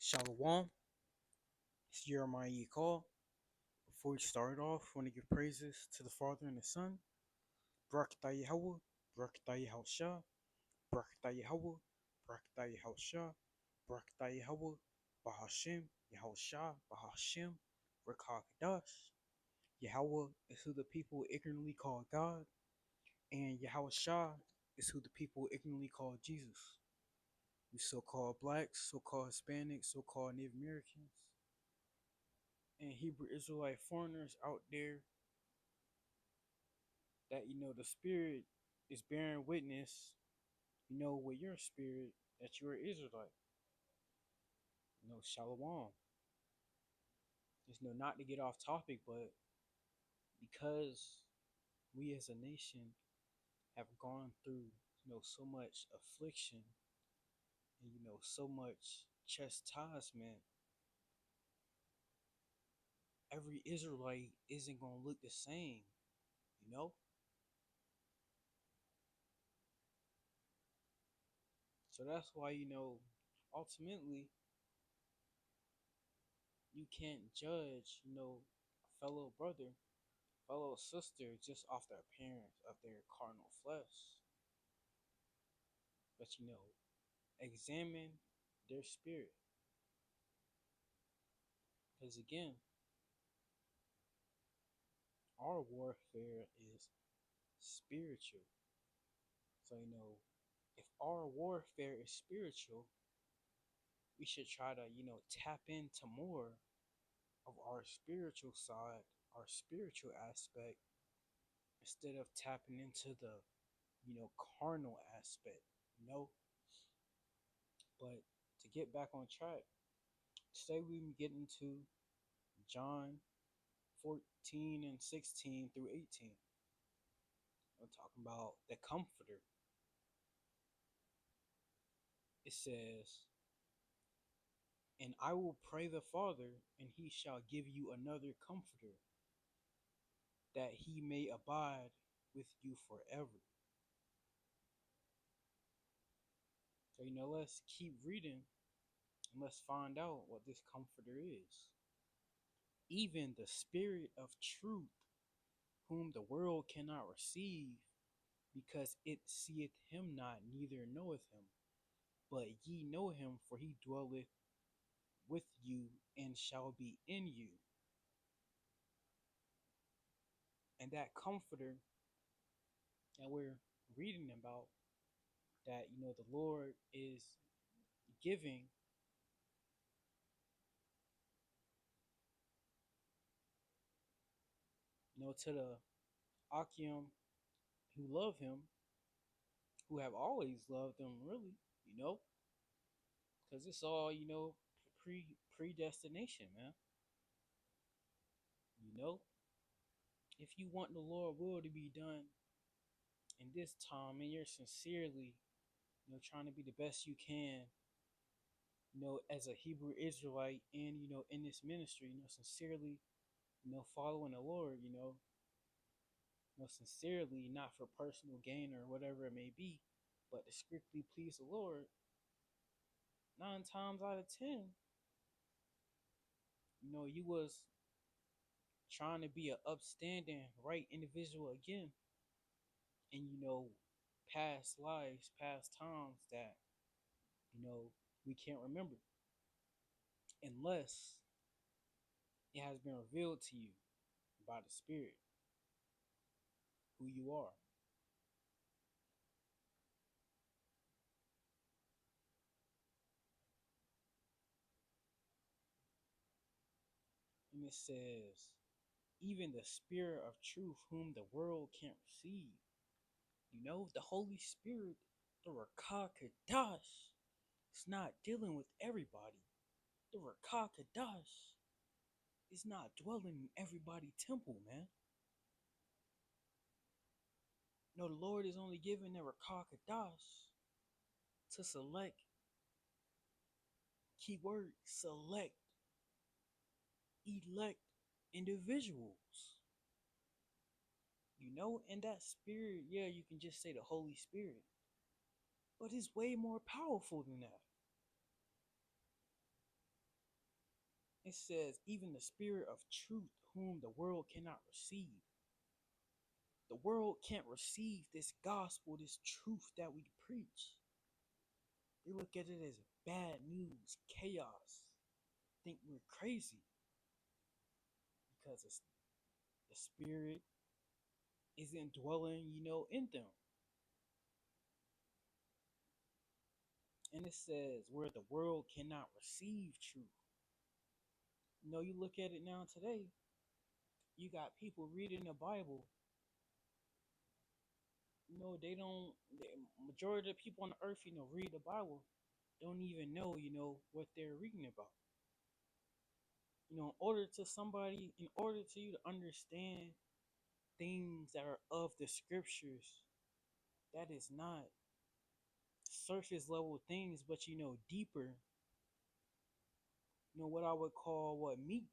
Shalom, it's Jeremiah call. Before we start off, I want to give praises to the Father and the Son. Barakatah Yahawah, Barakatah Yahawahshi, Barakatah Yahawah, Barakatah Yahawahshi, Barakatah Yahawah, Bahashim, Yahawahshi, Bahashim, Rakakadash. Yahawah is who the people ignorantly call God, and Yahawahshi is who the people ignorantly call Jesus. We so-called blacks, so-called Hispanics, so-called Native Americans, and Hebrew Israelite foreigners out there that the spirit is bearing witness, with your spirit that you're an Israelite. Shalom. There's no not to get off topic, but because we as a nation have gone through, so much affliction and so much chastisement, every Israelite isn't gonna look the same, you know? So that's why, ultimately you can't judge, a fellow brother, fellow sister just off the appearance of their carnal flesh. But examine their spirit. Because again, our warfare is spiritual. So, if our warfare is spiritual, we should try to, tap into more of our spiritual side, our spiritual aspect, instead of tapping into the, carnal aspect, you know? But to get back on track, today we get into John 14 and 16 through 18. I'm talking about the comforter. It says, "And I will pray the Father, and he shall give you another comforter, that he may abide with you forever." So, let's keep reading and let's find out what this comforter is. "Even the Spirit of truth, whom the world cannot receive, because it seeth him not, neither knoweth him. But ye know him, for he dwelleth with you and shall be in you." And that comforter that we're reading about, that the Lord is giving, to the Akim who love him, who have always loved him, really, because it's all predestination, man. you know if you want the Lord will to be done in this time, and you're sincerely trying to be the best you can, as a Hebrew Israelite, and in this ministry, sincerely, following the Lord, sincerely, not for personal gain or whatever it may be, but to strictly please the Lord, 9 times out of 10, you was trying to be an upstanding, right individual again, in past lives, past times that we can't remember, unless it has been revealed to you by the Spirit who you are. And it says, "Even the Spirit of truth, whom the world can't receive." The Holy Spirit, the Rakah Kadash, is not dealing with everybody. The Rakah Kadash is not dwelling in everybody's temple, man. No, the Lord is only giving the Rakah Kadash to select, keyword, select, elect individuals. And that spirit, yeah, you can just say the Holy Spirit, but it's way more powerful than that. It says, even the spirit of truth, whom the world cannot receive. The world can't receive this gospel, this truth that we preach. They look at it as bad news, chaos, think we're crazy because the spirit isn't dwelling, in them. And it says, where the world cannot receive truth. You look at it now today, you got people reading the Bible. They don't, the majority of the people on the earth, read the Bible, don't even know, what they're reading about. In order to you to understand things that are of the scriptures, that is not surface level things, but deeper, what I would call what meat.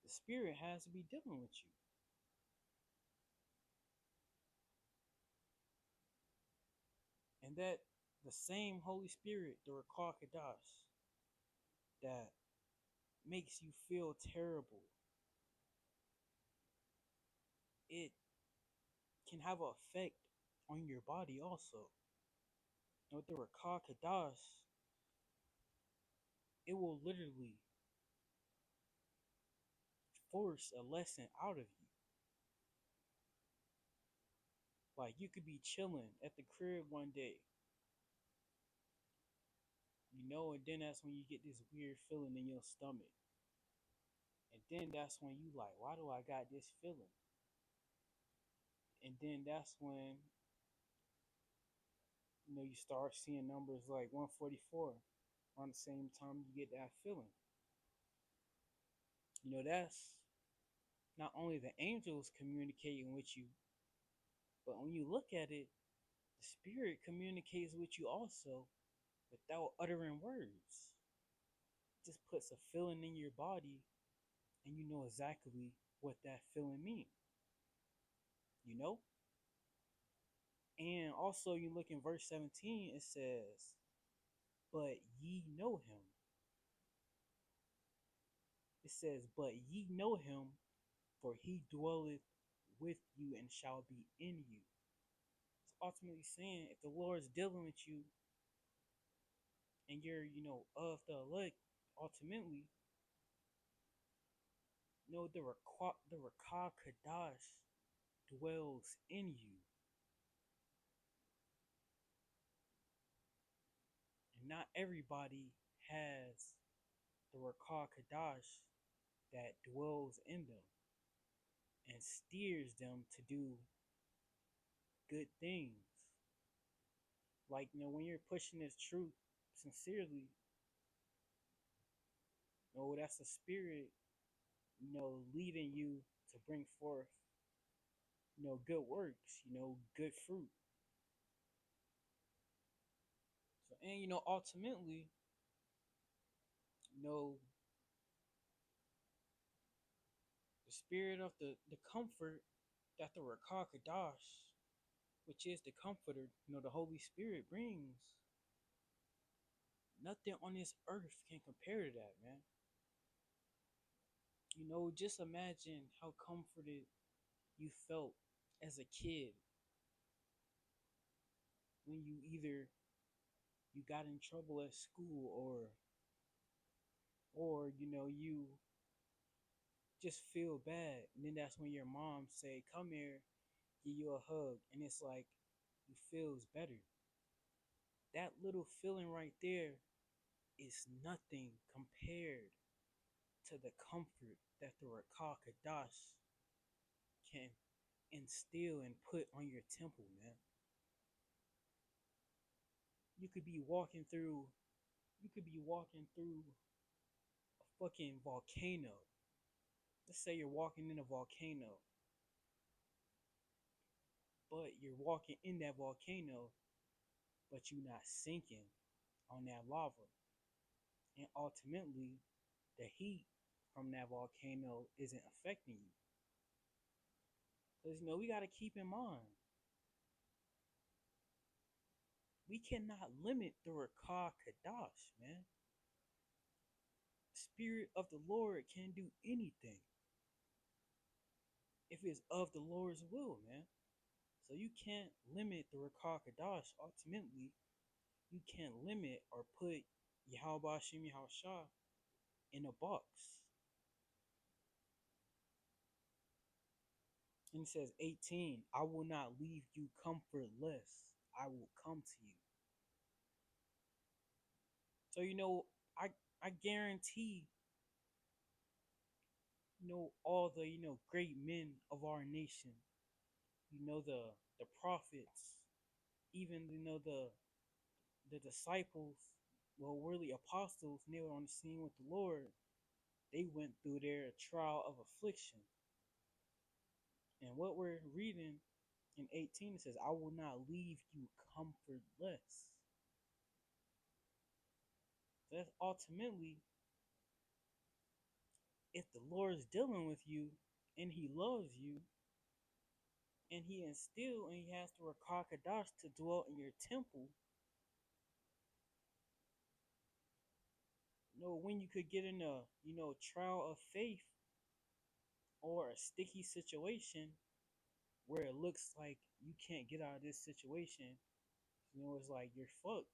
The spirit has to be dealing with you. And that the same Holy Spirit, the Rakakadas, that makes you feel terrible, it can have an effect on your body also. With the Rakakadas, it will literally force a lesson out of you. Like, you could be chilling at the crib one day, and then that's when you get this weird feeling in your stomach. And then that's when you like, why do I got this feeling? And then that's when, you start seeing numbers like 144 around the same time you get that feeling. That's not only the angels communicating with you, but when you look at it, the spirit communicates with you also without uttering words. It just puts a feeling in your body, and you know exactly what that feeling means. You know? And also, you look in verse 17, it says, but ye know him. It says, but ye know him, for he dwelleth with you and shall be in you. It's ultimately saying, if the Lord's dealing with you and you're, of the elect, ultimately, the Rakah Kadash dwells in you. And not everybody has the Rakah Kadash that dwells in them and steers them to do good things. Like, when you're pushing this truth sincerely, that's the spirit, leading you to bring forth, good works, good fruit. So, and, ultimately, the spirit of the comfort that the Rakah Kadash, which is the comforter, the Holy Spirit brings, nothing on this earth can compare to that, man. Just imagine how comforted you felt as a kid when you got in trouble at school, or you just feel bad, and then that's when your mom say, come here, give you a hug, and it's like you feels better. That little feeling right there is nothing compared to the comfort that the Rakah Kadash can instill and put on your temple, man. You could be walking through a fucking volcano. Let's say you're walking in a volcano, but you're walking in that volcano, but you're not sinking on that lava. And ultimately, the heat from that volcano isn't affecting you. Because, we got to keep in mind, we cannot limit the Rakah Kadash, man. The Spirit of the Lord can do anything if it's of the Lord's will, man. So you can't limit the Rakah Kadash. Ultimately, you can't limit or put Yahawahshi Yahawah in a box. And it says 18, I will not leave you comfortless. I will come to you. So I guarantee all the great men of our nation, the prophets, even the disciples, well, really apostles, and they were on the scene with the Lord. They went through their trial of affliction. And what we're reading in 18, it says, I will not leave you comfortless. So that's ultimately, if the Lord is dealing with you and he loves you and he instilled and he has the Rakah Kadash to dwell in your temple, when you could get in a trial of faith or a sticky situation where it looks like you can't get out of this situation, it's like you're fucked.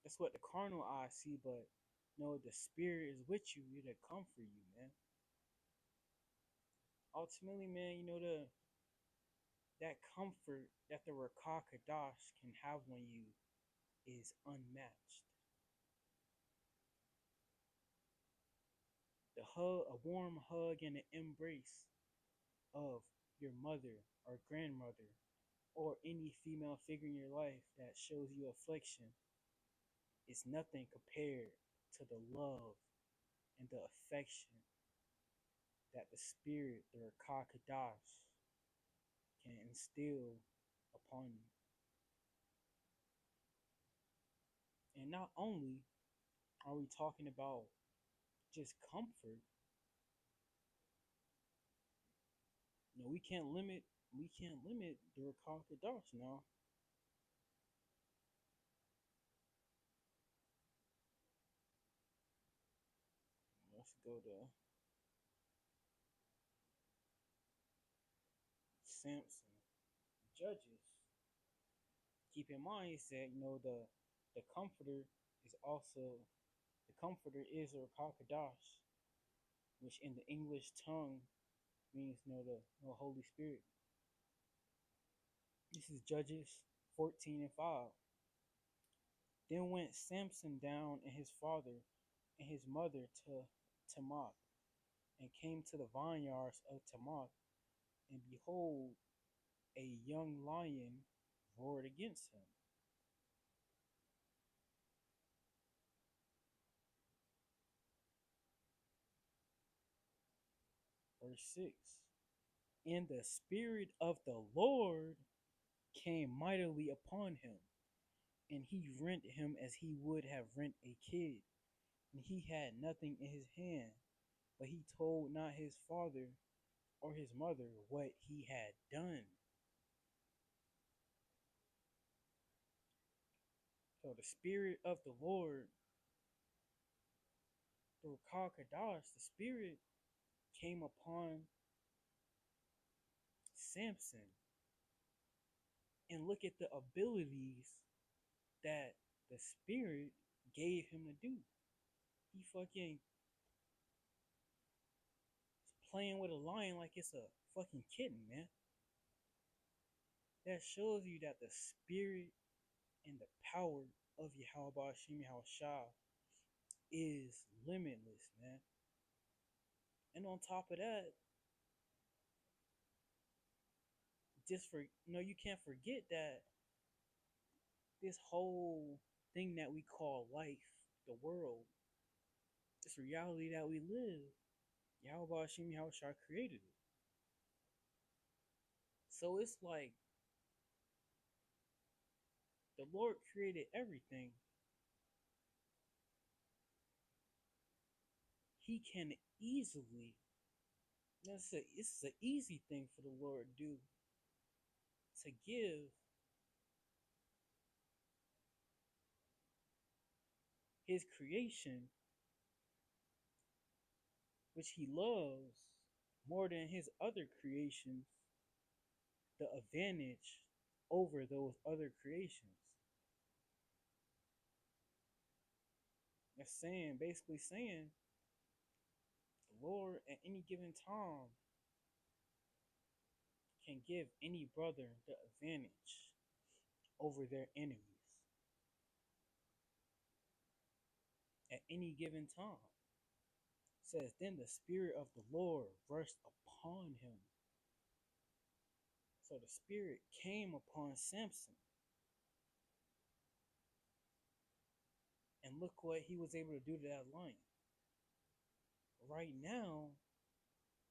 That's what the carnal eye see, but the spirit is with you, to comfort you, man. Ultimately, man, that comfort that the Rakah Kadash can have on you is unmatched. The hug, a warm hug and an embrace of your mother or grandmother or any female figure in your life that shows you affliction is nothing compared to the love and the affection that the spirit, the Rakah Kadash, can instill upon you. And not only are we talking about just comfort, we can't limit the Rakah Kadash now. Let's go to Samson, Judges. Keep in mind, he said, the comforter is also the comforter is the Rakah Kadash, which in the English tongue means the Holy Spirit. This is Judges 14 and 5. Then went Samson down and his father and his mother to Tamath, and came to the vineyards of Tamath, and behold, a young lion roared against him. Verse 6. And the Spirit of the Lord came mightily upon him, and he rent him as he would have rent a kid. And he had nothing in his hand, but he told not his father or his mother what he had done. So the Spirit of the Lord, the Rakah Kadash, the Spirit came upon Samson. And look at the abilities that the Spirit gave him to do. He fucking playing with a lion like it's a fucking kitten, man. That shows you that the Spirit and the power of Yahawahshi Yahawah is limitless, man. And on top of that, you can't forget that this whole thing that we call life, the world, this reality that we live, Yahawahshi Yahawah created it. So it's like the Lord created everything. He can easily, it's an easy thing for the Lord to do, to give his creation which he loves more than his other creations, the advantage over those other creations. That's saying, basically saying, the Lord at any given time can give any brother the advantage over their enemies at any given time. It says, then the Spirit of the Lord rushed upon him. So the Spirit came upon Samson. And look what he was able to do to that lion. Right now,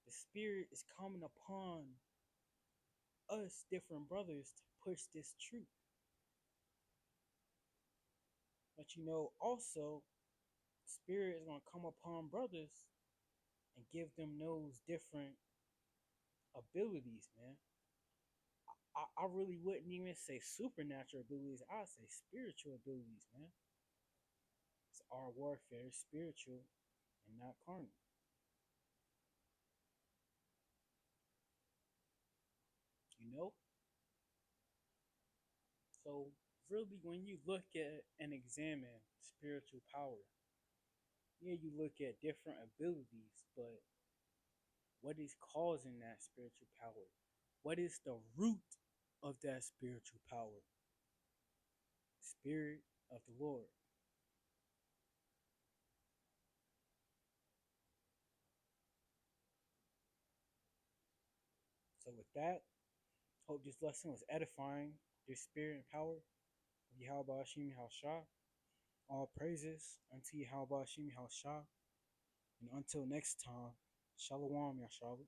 the Spirit is coming upon us, different brothers, to push this truth. But also, the Spirit is going to come upon brothers and give them those different abilities, man. I really wouldn't even say supernatural abilities. I'd say spiritual abilities, man. It's our warfare, spiritual and not carnal. You know? So really when you look at and examine spiritual power, yeah, you look at different abilities, but what is causing that spiritual power? What is the root of that spiritual power? Spirit of the Lord. So with that, hope this lesson was edifying. Your spirit and power of Yahawahshi Yahawah. All praises unto Yahawahshi Yahawah. And until next time, Shalom Yahshua.